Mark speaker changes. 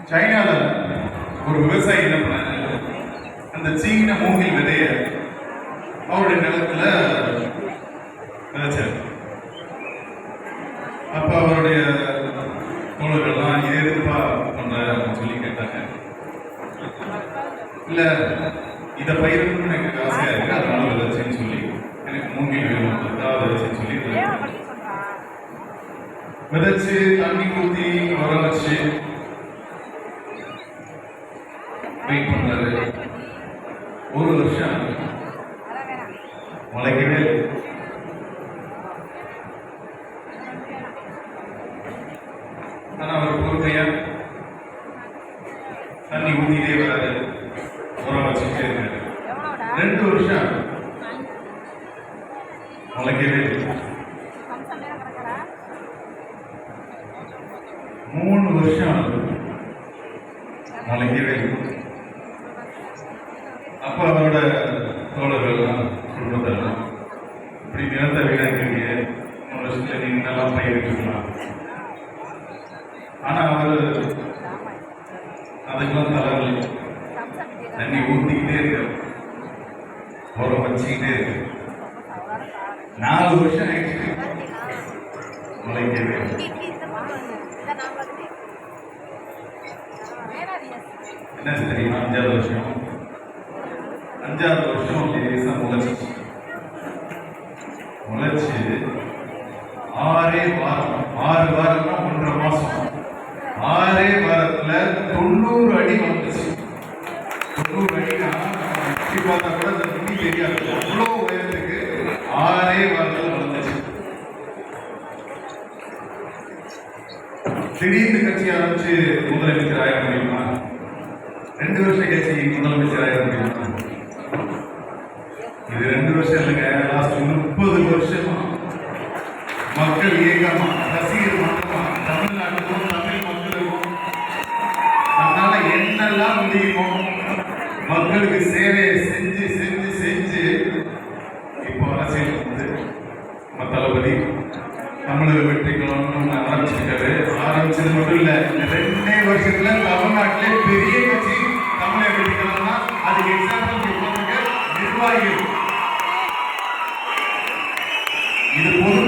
Speaker 1: சைனால ஒரு விவசாயி என்ன பண்ணாரு, அந்த சீன மூங்கில் விதைய அவருடைய நிலத்துல விதைச்சாரு. அப்ப அவருடைய தோழர்கள்லாம் இது எதுப்பா பண்ற அப்படின்னு சொல்லி கேட்டாங்க. இல்ல இதை பயிரிடணும்னு எனக்கு ஆசையா இருக்கு, அதனால விதைச்சேன்னு சொல்லி, எனக்கு மூங்கில் வேணும் விதைச்சேன்னு சொல்லி விதைச்சு தண்ணி ஊத்தி வர வச்சு வெயிட் பண்றாரு. ஒரு வருஷம் முளைக்கவே இல்லை. ஆனா அவர் பொறுமையா தண்ணி ஊத்திட்டே வராது, உரம் வச்சுட்டே இருக்காரு. 2 வருஷம் முளைக்கவே இல்லை. 3 வருஷம் முளைக்கவே இல்லை. அப்ப அவரோட தோழர்கள்லாம் குடும்பத்தெல்லாம் இப்படி நிலத்தை வீணாக்கிறீங்க, 3 வருஷத்துல நீங்க நல்லா பயிரிட்டுக்கலாம். ஆனா அவரு அதுக்கெல்லாம் தலைவலி, தண்ணி ஊத்திக்கிட்டே இருக்காரு, உரம் வச்சுக்கிட்டே இருக்கு. 4 வருஷம் ஆயிடுச்சு, முளைக்கவே என்ன தெரியுமா? 5வது வருஷம் லேசா முளைச்சு 6 வாரம்னா 1.5 மாசம், 6 வாரத்துல 90 அடி வந்துச்சு. 90 அடினா பார்த்தா கூட அந்த துணி தெரியாது, அவ்வளோ உயரத்துக்கு 6 வாரத்துல வளர்ந்துச்சு. திடீர்னு கட்சி ஆரம்பிச்சு முதலமைச்சர் ஆக முடியுமா? 2 வருஷம் கட்சி முதலமைச்சர் ஆக முடியுமா? இது 2 வருஷம் இல்லைங்க, லாஸ்ட் 30 வருஷமா மக்கள் ஏகமா ரசிகர் மன்றமா தமிழ்நாட்டுக்கும் தமிழ் மக்களுக்கும் அதனால என்னெல்லாம் முடியுமோ மக்களுக்கு சேவையை செஞ்சு செஞ்சு செஞ்சு இப்போ அரசியல் வந்து நம்ம தளபதி தமிழக வெற்றி கழகம்னு ஆரம்பிச்சது மட்டும் இல்ல, 2 வருஷத்துல தமிழ்நாட்டிலே பெரிய கட்சி தமிழக வெற்றி கழகம் தான். அதுக்கு எக்ஸாம்பிள் நிர்வாகிகள். இது பொது